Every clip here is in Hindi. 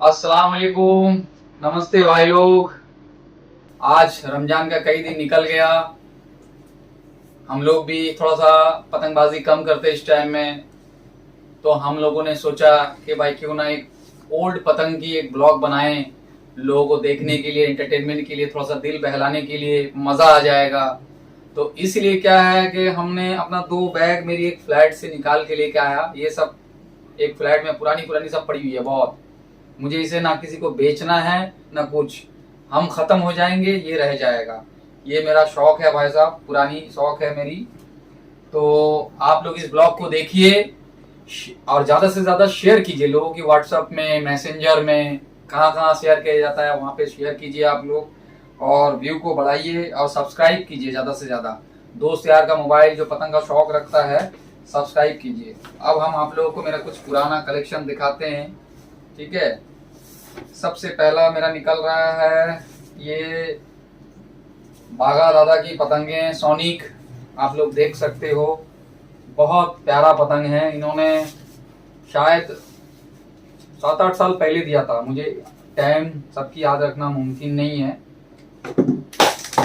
अस्सलाम वालेकुम। नमस्ते भाई लोग। आज रमजान का कई दिन निकल गया। हम लोग भी थोड़ा सा पतंगबाजी कम करते इस टाइम में, तो हम लोगों ने सोचा कि भाई क्यों ना एक ओल्ड पतंग की एक ब्लॉग बनाएं, लोगों को देखने के लिए, एंटरटेनमेंट के लिए, थोड़ा सा दिल बहलाने के लिए, मजा आ जाएगा। तो इसलिए क्या है कि हमने अपना 2 बैग मेरी एक फ्लैट से निकाल के लेके आया। ये सब एक फ्लैट में पुरानी पुरानी सब पड़ी हुई है बहुत। मुझे इसे ना किसी को बेचना है ना कुछ, हम खत्म हो जाएंगे ये रह जाएगा। ये मेरा शौक है भाई साहब, पुरानी शौक है मेरी। तो आप लोग इस ब्लॉग को देखिए और ज्यादा से ज्यादा शेयर कीजिए लोगों की व्हाट्सएप में, मैसेंजर में, कहाँ कहाँ शेयर किया जाता है वहां पे शेयर कीजिए आप लोग, और व्यू को बढ़ाइए और सब्सक्राइब कीजिए ज्यादा से ज्यादा। दोस्त यार का मोबाइल जो पतंग का शौक रखता है, सब्सक्राइब कीजिए। अब हम आप लोगों को मेरा कुछ पुराना कलेक्शन दिखाते हैं, ठीक है। सबसे पहला मेरा निकल रहा है ये बागा दादा की पतंगे सोनिक, आप लोग देख सकते हो। बहुत प्यारा पतंग है। इन्होंने शायद 7-8 साल पहले दिया था मुझे। टाइम सबकी याद रखना मुमकिन नहीं है।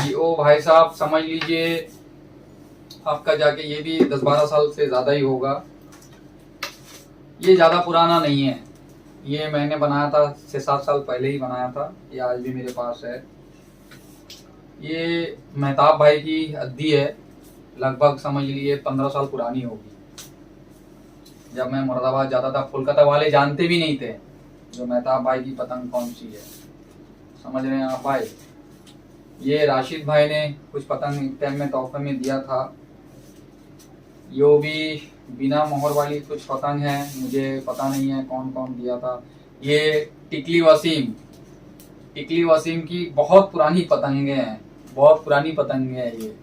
ये ओ भाई साहब समझ लीजिए आपका जाके ये भी 10-12 साल से ज्यादा ही होगा। ये ज्यादा पुराना नहीं है, ये मैंने बनाया था 6-7 साल पहले ही बनाया था। ये आज भी मेरे पास है। ये मेहताब भाई की अद्दी है, लगभग समझ लीजिए 15 साल पुरानी होगी। जब मैं मुरादाबाद जाता था, कोलकाता वाले जानते भी नहीं थे जो मेहताब भाई की पतंग कौन सी है। समझ रहे हैं आप भाई। ये राशिद भाई ने कुछ पतंग एक टाइम में तोहफे में दिया था। यो भी बिना मोहर वाली कुछ पतंग है, मुझे पता नहीं है कौन कौन दिया था। ये टिकली वसीम की बहुत पुरानी पतंगे हैं, बहुत पुरानी पतंगे हैं ये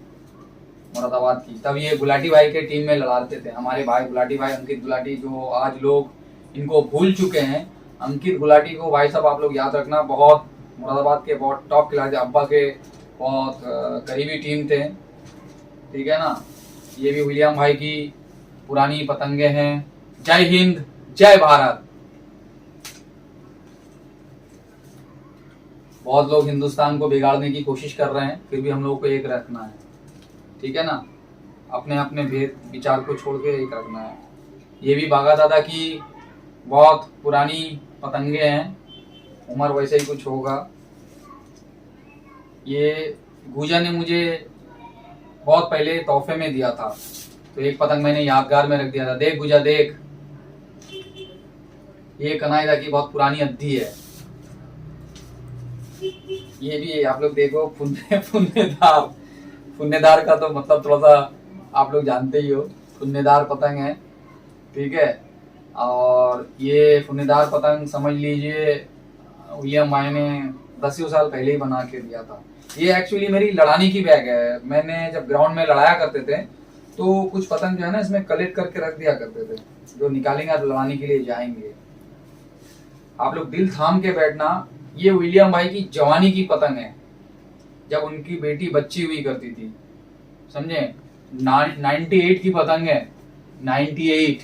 मुरादाबाद की। तब ये गुलाटी भाई के टीम में लड़ाते थे हमारे भाई गुलाटी भाई, अंकित गुलाटी, जो आज लोग इनको भूल चुके हैं। अंकित गुलाटी को भाई साहब आप लोग याद रखना, बहुत मुरादाबाद के बहुत टॉप खिलाड़ी थे, अब्बा के बहुत करीबी टीम थे, ठीक है ना। ये भी विलियम भाई की पुरानी पतंगे हैं। जय हिंद, जय भारत। बहुत लोग हिंदुस्तान को बिगाड़ने की कोशिश कर रहे हैं, फिर भी हम लोगों को एक रखना है, ठीक है ना। अपने अपने भेद विचार को छोड़ के एक रखना है। ये भी बागा दादा की बहुत पुरानी पतंगे हैं, उम्र वैसे ही कुछ होगा। ये गूजा ने मुझे बहुत पहले तोहफे में दिया था, तो एक पतंग मैंने यादगार में रख दिया था। देख गूजा देख, ये कनाईदा की बहुत पुरानी अद्दी है। ये भी आप लोग देखो, फुन्नेदार। फुन्नेदार का तो मतलब थोड़ा सा आप लोग जानते ही हो, फुन्नेदार पतंग है, ठीक है। और ये फुन्नेदार पतंग समझ लीजिए विलियम भाई ने 10 साल पहले ही बना के दिया था। ये एक्चुअली मेरी लड़ाने की बैग है। मैंने जब ग्राउंड में लड़ाया करते थे तो कुछ पतंग जो है ना इसमें कलेक्ट करके रख दिया करते थे, जो निकालेंगे और लड़ाने के लिए जाएंगे। आप लोग दिल थाम के बैठना। ये विलियम भाई की जवानी की पतंग है, जब उनकी बेटी बच्ची हुई करती थी, समझे। 98 की पतंग है, 98।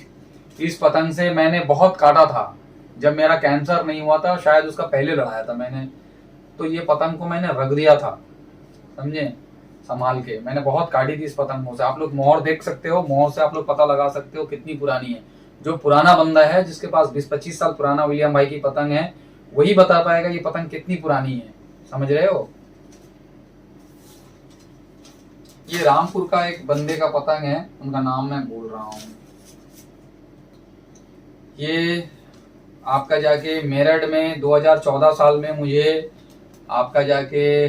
इस पतंग से मैंने बहुत काटा था। जब मेरा कैंसर नहीं हुआ था, शायद उसका पहले लड़ाया था मैंने, तो ये पतंग को मैंने रख दिया था, समझे, संभाल के। मैंने बहुत काटी थी इस पतंगों से। आप लोग मोहर देख सकते हो, मोहर से आप लोग पता लगा सकते हो कितनी पुरानी है। जो पुराना बंदा है, जिसके पास 20-25 साल पुराना विलियम भाई की पतंग है, वही बता पाएगा ये पतंग कितनी पुरानी है। समझ रहे हो। ये रामपुर का एक बंदे का पतंग है, उनका नाम मैं भूल रहा हूँ। ये आपका जाके मेरठ में 2014 साल में मुझे आपका जाके,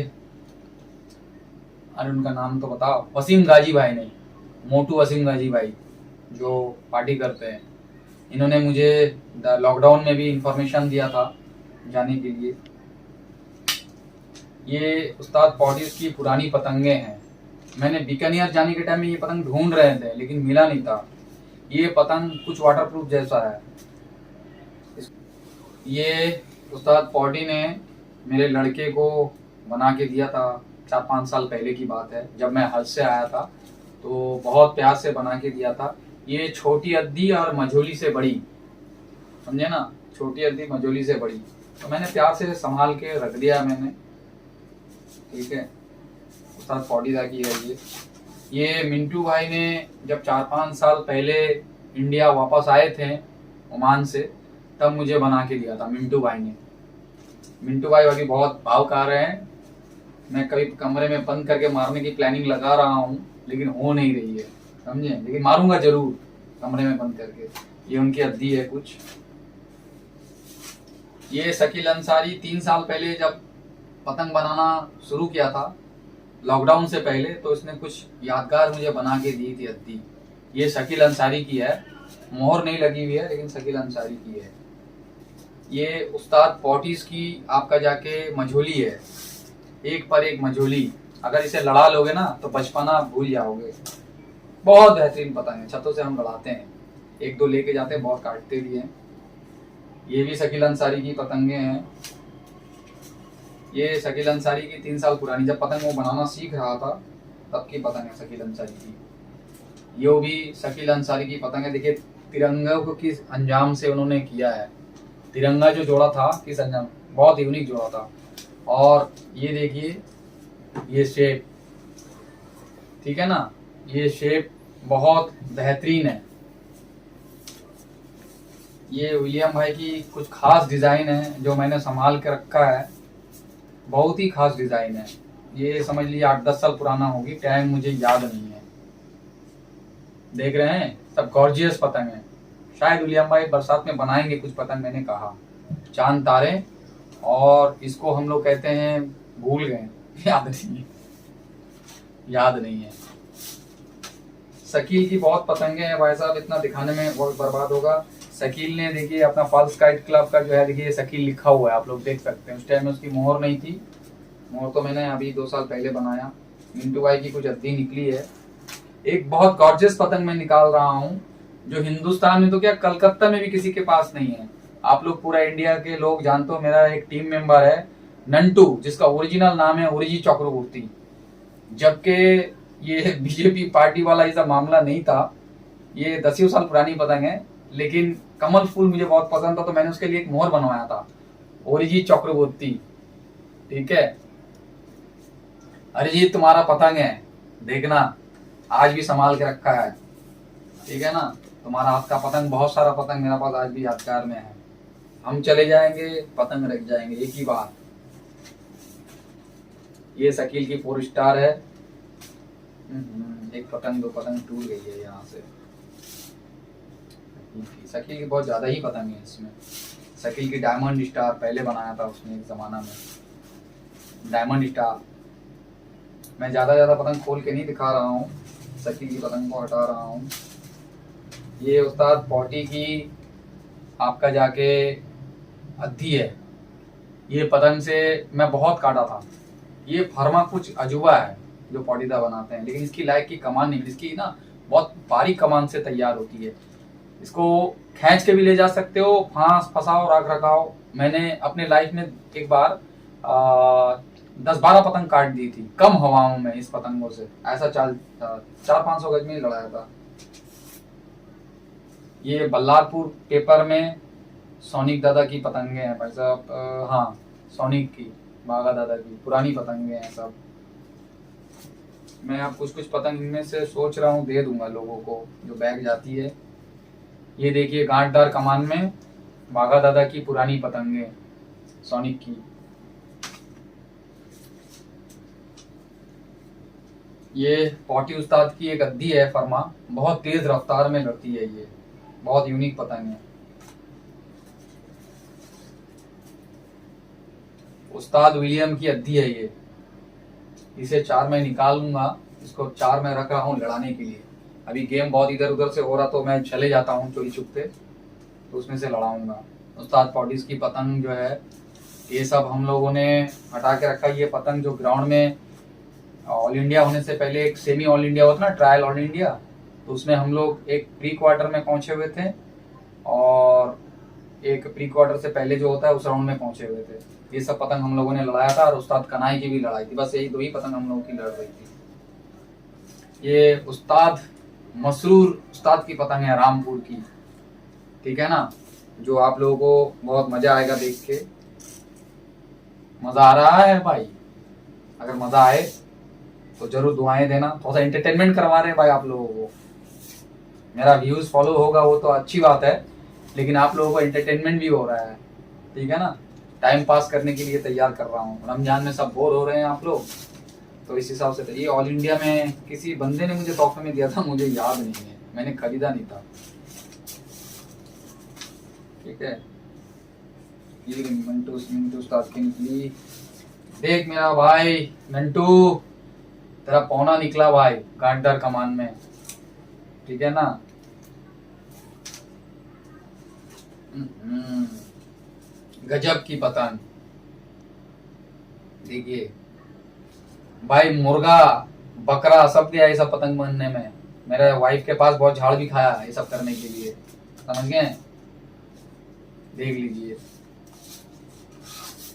अरे उनका नाम तो बताओ, वसीम गाजी भाई ने, मोटू वसीम गाजी भाई जो पार्टी करते हैं, इन्होंने मुझे लॉकडाउन में भी इंफॉर्मेशन दिया था जाने के लिए। ये उस्ताद पॉडीज की पुरानी पतंगे हैं। मैंने बीकानेर जाने के टाइम में ये पतंग ढूंढ रहे थे लेकिन मिला नहीं था। ये पतंग कुछ वाटरप्रूफ जैसा है। ये उस्ताद पॉडी ने मेरे लड़के को बना के दिया था, 4-5 साल पहले की बात है, जब मैं हज से आया था, तो बहुत प्यार से बना के दिया था। ये छोटी अद्दी और मझोली से बड़ी, समझे ना, छोटी अद्दी मझोली से बड़ी। तो मैंने प्यार से संभाल के रख दिया मैंने, ठीक है। उस्ताद पौडीदा की है ये मिंटू भाई ने जब 4-5 साल पहले इंडिया वापस आए थे ओमान से, तब मुझे बना के दिया था मिंटू भाई ने। मिंटू भाई अभी बहुत भाव खा रहे हैं, मैं कभी कमरे में बंद करके मारने की प्लानिंग लगा रहा हूँ, लेकिन हो नहीं रही है, समझे। लेकिन मारूंगा जरूर कमरे में बंद करके। ये उनकी हद्दी है कुछ। ये शकील अंसारी 3 साल पहले जब पतंग बनाना शुरू किया था लॉकडाउन से पहले, तो इसने कुछ यादगार मुझे बना के दी थी हद्दी। ये शकील अंसारी की है, मोहर नहीं लगी हुई है, लेकिन शकील अंसारी की है। ये उस्ताद पॉटीज की आपका जाके मझोली है, एक पर एक मझोली। अगर इसे लड़ा लोगे ना तो बचपना भूल जाओगे। बहुत बेहतरीन पतंग है, छतों से हम लड़ाते हैं, 1-2 लेके जाते हैं, बहुत काटते भी हैं। ये भी शकील अंसारी की पतंगे हैं। ये शकील अंसारी की 3 साल पुरानी, जब पतंग वो बनाना सीख रहा था तब की पतंग है शकील अंसारी की। ये भी शकील अंसारी की पतंग है। देखिए तिरंगा को किस अंजाम से उन्होंने किया है, तिरंगा जो जोड़ा था किस अंजाम, बहुत यूनिक जोड़ा था। और ये देखिए ये शेप, ठीक है ना, ये शेप बहुत बेहतरीन है। ये विलियम भाई की कुछ खास डिजाइन है जो मैंने संभाल के रखा है, बहुत ही खास डिजाइन है। ये समझ लीजिए 8-10 साल पुराना होगी, टाइम मुझे याद नहीं है। देख रहे हैं सब गॉर्जियस पतंग है। शायद विलियम भाई बरसात में बनाएंगे कुछ पतंग, मैंने कहा चांद तारे, और इसको हम लोग कहते हैं, भूल गए याद नहीं है। शकील की बहुत पतंगे हैं भाई साहब, इतना दिखाने में बहुत बर्बाद होगा। शकील ने देखिए अपना पल्स काइट क्लब का जो है, देखिए शकील लिखा हुआ है, आप लोग देख सकते हैं। उस टाइम में उसकी मोहर नहीं थी, मोहर तो मैंने अभी 2 साल पहले बनाया। मिंटू भाई की कुछ हद्दी निकली है। एक बहुत गॉर्जियस पतंग मैं निकाल रहा हूँ, जो हिंदुस्तान में तो क्या कलकत्ता में भी किसी के पास नहीं है। आप लोग पूरा इंडिया के लोग जानते हो, मेरा एक टीम मेंबर है नंटू, जिसका ओरिजिनल नाम है ओरिजी चक्रवर्ती। जबकि ये बीजेपी पार्टी वाला ऐसा मामला नहीं था, ये 10 साल पुरानी पतंग है, लेकिन कमल फूल मुझे बहुत पसंद था, तो मैंने उसके लिए एक मोहर बनवाया था ओरिजी चक्रवर्ती, ठीक है। अरिजीत तुम्हारा पतंग है, देखना आज भी संभाल के रखा है, ठीक है ना। तुम्हारा हाथ का पतंग, बहुत सारा पतंग मेरा पास आज भी यादगार में है। हम चले जाएंगे, पतंग रख जाएंगे एक ही बार। ये शकील की 4 स्टार है। एक पतंग, 2 पतंग टूट गई है यहाँ से। शकील की बहुत ज्यादा ही पतंग है इसमें। शकील की डायमंड स्टार पहले बनाया था उसने एक जमाना में, डायमंड स्टार। मैं ज्यादा पतंग खोल के नहीं दिखा रहा हूँ, शकील की पतंग को हटा रहा हूँ। ये उस्ताद पॉटी की आपका जाके अद्धी है। ये पतंग से मैं बहुत काटा था। ये फरमा कुछ अजूबा है जो पौडीदा बनाते हैं, लेकिन इसकी लायक की कमान नहीं, इसकी ना बहुत बारीक कमान से तैयार होती है। इसको खींच के भी ले जा सकते हो, फांस फंसाओ रख रखाओ। मैंने अपने लाइफ में एक बार 10-12 पतंग काट दी थी कम हवाओं में इस पतंगों से। ऐसा 400-500 गज में ही लड़ाया था। ये बल्लारपुर पेपर में सोनिक दादा की पतंगे हैं भाई साहब, हाँ सोनिक की, बागा दादा की पुरानी पतंगे हैं सब। मैं अब कुछ पतंग इनमें से सोच रहा हूँ दे दूंगा लोगों को जो बैग जाती है। ये देखिए गांठदार कमान में बागा दादा की पुरानी पतंगे सोनिक की। ये पॉटी उस्ताद की एक अद्दी है फरमा, बहुत तेज रफ्तार में लड़ती है, ये बहुत यूनिक पतंग है। उस्ताद विलियम की अद्दी है ये। इसे 4 में निकाल लूंगा, इसको 4 में रख रहा हूँ लड़ाने के लिए। अभी गेम बहुत इधर उधर से हो रहा तो मैं चले जाता हूँ चोरी छुपते, तो उसमें से लड़ाऊंगा। उस्ताद पॉटीज की पतंग जो है ये सब हम लोगों ने हटा के रखा। ये पतंग जो ग्राउंड में ऑल इंडिया होने से पहले एक सेमी ऑल इंडिया होता ना, ट्रायल ऑल इंडिया, तो उसमें हम लोग एक प्री क्वार्टर में पहुंचे हुए थे और एक प्री क्वार्टर से पहले जो होता है उस राउंड में पहुंचे हुए थे। ये सब पतंग हम लोगों ने लड़ाया था और उस्ताद कनाई की भी लड़ाई थी। बस यही 2 ही पतंग हम लोगों की लड़ रही थी। ये उस्ताद मसरूर उस्ताद की पतंग है रामपुर की, ठीक है ना, जो आप लोगों को बहुत मजा आएगा देख के। मजा आ रहा है भाई? अगर मजा आए तो जरूर दुआएं देना। थोड़ा सा एंटरटेनमेंट करवा रहे हैं भाई आप लोगों को। मेरा व्यूज फॉलो होगा वो तो अच्छी बात है, लेकिन आप लोगों को एंटरटेनमेंट भी हो रहा है, ठीक है ना। टाइम पास करने के लिए तैयार कर रहा हूँ। रमजान में सब बोर हो रहे हैं आप लोग, तो इस हिसाब से। ये ऑल इंडिया में किसी बंदे ने मुझे तोहफे में दिया था, मुझे याद नहीं है, मैंने खरीदा नहीं था, ठीक है। ये मिंटू मिंटू उस्ताद की निकली। देख मेरा भाई मिंटू, तेरा पौना निकला भाई गांडर कमान में, ठीक है ना। गजब की पतंग। देखिए भाई, मुर्गा बकरा सब गया ये सब पतंग बनने में। मेरे वाइफ के पास बहुत झाड़ भी खाया ये सब करने के लिए, समझ गए। देख लीजिए,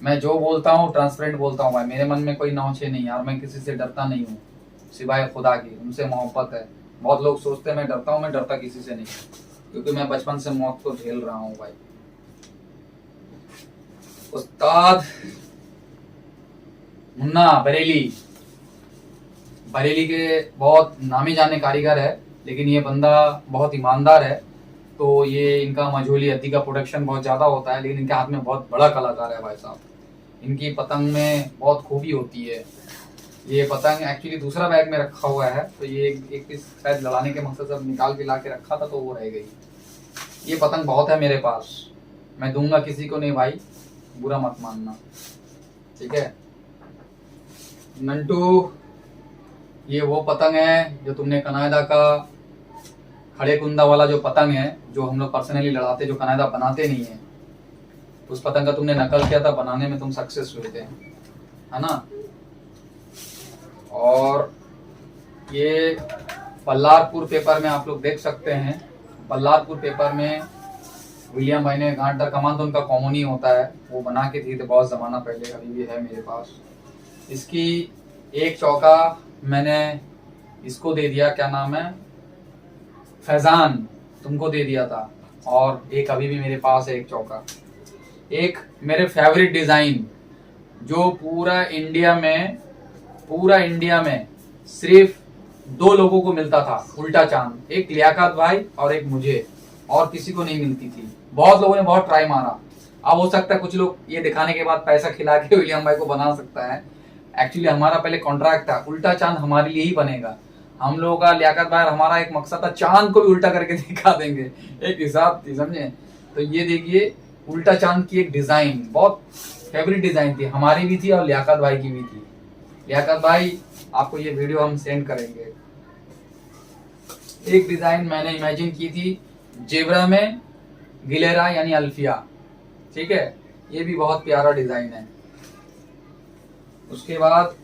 मैं जो बोलता हूँ ट्रांसपेरेंट बोलता हूँ भाई। मेरे मन में कोई नौचे नहीं है और मैं किसी से डरता नहीं हूँ सिवाय खुदा की, उनसे मोहब्बत है। बहुत लोग सोचते हैं मैं डरता हूँ, मैं डरता किसी से नहीं, क्योंकि मैं बचपन से मौत को झेल रहा हूँ भाई। उस्ताद मुन्ना बरेली, बरेली के बहुत नामी जाने कारीगर है, लेकिन ये बंदा बहुत ईमानदार है। तो ये इनका मझोली अद्दी का प्रोडक्शन बहुत ज्यादा होता है, लेकिन इनके हाथ में बहुत बड़ा कलाकार है भाई साहब। इनकी पतंग में बहुत खूबी होती है। ये पतंग एक्चुअली दूसरा बैग में रखा हुआ है, तो ये एक पीस शायद लड़ाने के मकसद से निकाल के ला के रखा था, तो वो रह गई। ये पतंग बहुत है मेरे पास, मैं दूंगा किसी को नहीं भाई, बुरा मत मानना, ठीक है। नंटू, ये वो पतंग है जो तुमने कनाडा का खड़े कुंदा वाला जो पतंग है, जो हम लोग पर्सनली लड़ाते, जो कनाडा बनाते नहीं है, उस पतंग का तुमने नकल किया था, बनाने में तुम सक्सेस हुए थे, है ना। और ये बल्लारपुर पेपर में आप लोग देख सकते हैं। बल्लारपुर पेपर में विलियम भाई ने गांटर कमान, तो उनका कॉमन ही होता है, वो बना के थी तो बहुत जमाना पहले, अभी भी है मेरे पास। इसकी एक चौका मैंने इसको दे दिया, क्या नाम है, फैजान, तुमको दे दिया था। और एक अभी भी मेरे पास है एक चौका। एक मेरे फेवरेट डिजाइन जो पूरा इंडिया में सिर्फ 2 लोगों को मिलता था, उल्टा चांद, एक लियाकत भाई और एक मुझे, और किसी को नहीं मिलती थी। बहुत लोगों ने बहुत ट्राई मारा। अब हो सकता है कुछ लोग ये दिखाने के बाद पैसा खिला के विलियम भाई को बना सकता है। एक्चुअली हमारा पहले कॉन्ट्रैक्ट था, उल्टा चांद हमारे लिए ही बनेगा। हम लोगों का लियाकत भाई, हमारा एक मकसद था, चांद को भी उल्टा करके दिखा देंगे, एक हिसाब थी, समझे। तो ये देखिए उल्टा चांद की एक डिजाइन, बहुत फेवरेट डिजाइन थी, हमारी भी थी और लियाकत भाई की भी थी। लियाकत भाई, आपको ये वीडियो हम सेंड करेंगे। एक डिजाइन मैंने इमेजिन की थी जेबरा में गिलेरा यानी अल्फिया, ठीक है, ये भी बहुत प्यारा डिजाइन है। उसके बाद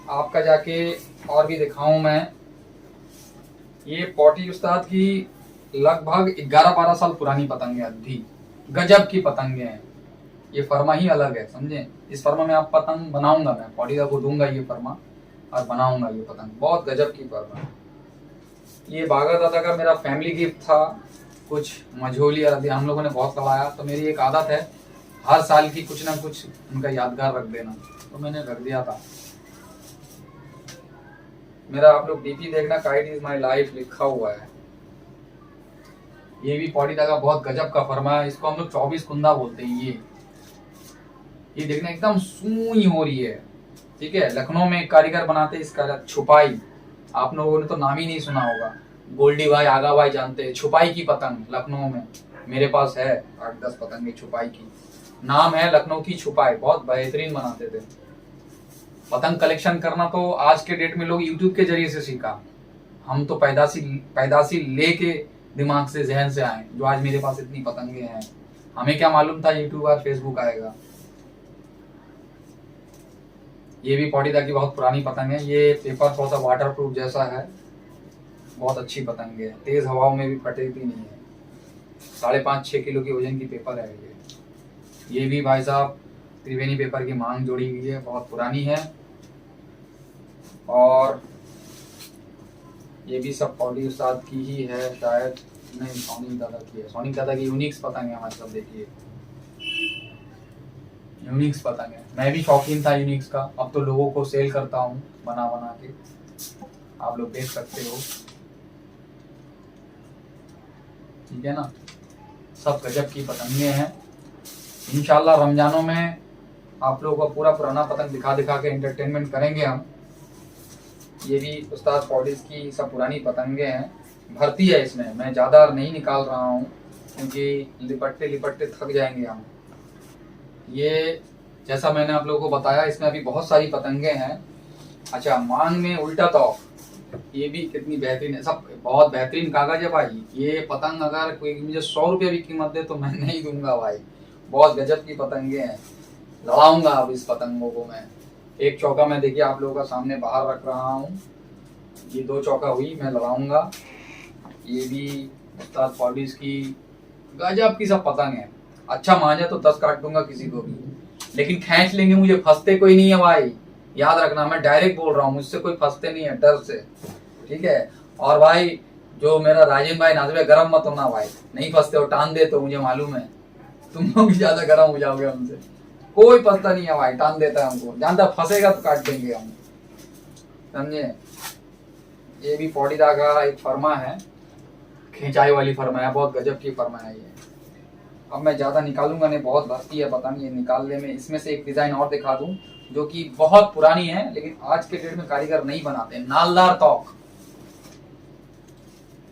आपका जाके और भी दिखाऊं मैं, ये पॉटी उस्ताद की लगभग 11-12 साल पुरानी पतंग है, अद्धी गजब की पतंगे हैं। ये फर्मा ही अलग है, समझे। इस फर्मा में आप पतंग बनाऊंगा, मैं पॉटी को दूंगा ये फर्मा और बनाऊंगा ये पतंग, बहुत गजब की फर्मा। ये बागा दादा का मेरा फैमिली गिफ्ट था, कुछ मझोली और हम लोगों ने बहुत लगाया, तो मेरी एक आदत है हर साल की कुछ ना कुछ उनका यादगार रख देना, तो मैंने रख दिया था। मेरा आप लोग डीपी देखना, काइट इज माई लाइफ लिखा हुआ है। ये भी पॉडी का बहुत गजब का फर्मा है, इसको हम लोग 24 कुंदा बोलते हैं। ये देखना एकदम सुई हो रही है, ठीक है। लखनऊ में एक कारीगर बनाते हैं इसका छुपाई, आप लोगों ने तो नाम ही नहीं सुना होगा, गोल्डी भाई आगा भाई जानते हैं। छुपाई की पतंग लखनऊ में मेरे पास है 8-10 पतंगे छुपाई की, नाम है लखनऊ की छुपाई, बहुत बेहतरीन बनाते थे। पतंग कलेक्शन करना तो आज के डेट में लोग यूट्यूब के जरिए से सीखा, हम तो पैदासी लेके दिमाग से जहन से आए, जो आज मेरे पास इतनी पतंगे हैं। हमें क्या मालूम था यूट्यूब और फेसबुक आएगा। ये भी पॉडीदा की बहुत पुरानी पतंग है। ये पेपर थोड़ा सा वाटर प्रूफ जैसा है, बहुत अच्छी पतंग है, तेज हवाओं में भी फटेगी नहीं है। 5.5-6 किलो की वजन की पेपर है ये भी भाई साहब त्रिवेणी पेपर की मांग जोड़ी हुई है, बहुत पुरानी है। और ये भी सब पॉडी उस्ताद की ही है शायद, नहीं सोनी दादा की है, सोनी दादा की यूनिक्स पतंग है हमारे सब। देखिए यूनिक्स पतंग है। मैं भी शौकीन था यूनिक्स का, अब तो लोगों को सेल करता हूँ बना बना के, आप लोग देख सकते हो। ठीक है ना, सब गजब की पतंगे हैं। इंशाल्लाह रमजानों में आप लोगों को पूरा पुराना पतंग दिखा दिखा के एंटरटेनमेंट करेंगे हम। ये भी उस्ताद पॉलिस की सब पुरानी पतंगे हैं, भर्ती है इसमें, मैं ज़्यादा नहीं निकाल रहा हूँ क्योंकि लिपटते लिपटते थक जाएंगे हम। ये जैसा मैंने आप लोगों को बताया, इसमें अभी बहुत सारी पतंगे हैं। अच्छा, मांग में उल्टा तौक, ये भी कितनी बेहतरीन है, सब बहुत बेहतरीन कागज है भाई। ये पतंग अगर कोई मुझे 100 रुपये भी कीमत दे तो मैं नहीं दूंगा भाई, बहुत गजब की पतंगे हैं। लड़ाऊंगा अब इस पतंगों को मैं। एक चौका मैं देखिए आप लोगों का सामने बाहर रख रहा हूँ, ये 2 चौका हुई, मैं लड़ाऊंगा। ये भी उस्ताद पॉलिस की गजब की सब पतंग है। अच्छा मांझा तो 10 काट दूंगा किसी को भी, लेकिन खींच लेंगे, मुझे फंसते कोई नहीं है भाई, याद रखना, मैं डायरेक्ट बोल रहा हूँ, मुझसे कोई फंसते नहीं है डर से। ठीक है, और भाई जो मेरा राजेंद्र भाई नाजबे गरम मत होना भाई, नहीं फंसते हो टान दे तो मुझे मालूम है, तुम लोग भी ज्यादा गर्म हो जाओगे हमसे। कोई फंसता नहीं है भाई, टान देता है हमको, जानता फंसेगा तो काट देंगे हम, समझे। ये भी पौड़ीदा का एक फर्मा है, खिंचाई वाली फर्मा है, बहुत गजब की फर्मा है ये। अब मैं ज्यादा निकालूंगा नहीं, बहुत भर्ती है पतंग ये निकालने में। इसमें से एक डिजाइन और दिखा दूं जो कि बहुत पुरानी है, लेकिन आज के डेट में कारीगर नहीं बनाते। नालदार तौक,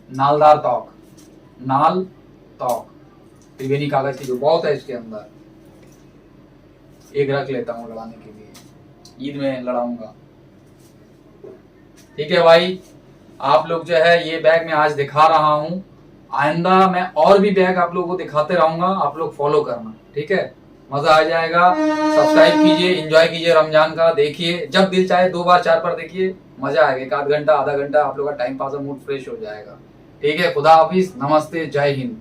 नालदार तौक, नाल तौक त्रिवेणी कागज की जो बहुत है इसके अंदर, एक रख लेता हूँ लड़ाने के लिए, ईद में लड़ाऊंगा। ठीक है भाई, आप लोग जो है ये बैग मैं आज दिखा रहा हूँ, आइंदा मैं और भी बैग आप लोगों को दिखाते रहूंगा, आप लोग फॉलो करना। ठीक है, मजा आ जाएगा। सब्सक्राइब कीजिए, एंजॉय कीजिए रमजान का, देखिए जब दिल चाहे 2 बार 4 बार देखिए, मजा आएगा। 1 आध घंटा आधा घंटा आप लोग का टाइम पास, मूड फ्रेश हो जाएगा। ठीक है, खुदा हाफिज, नमस्ते, जय हिंद।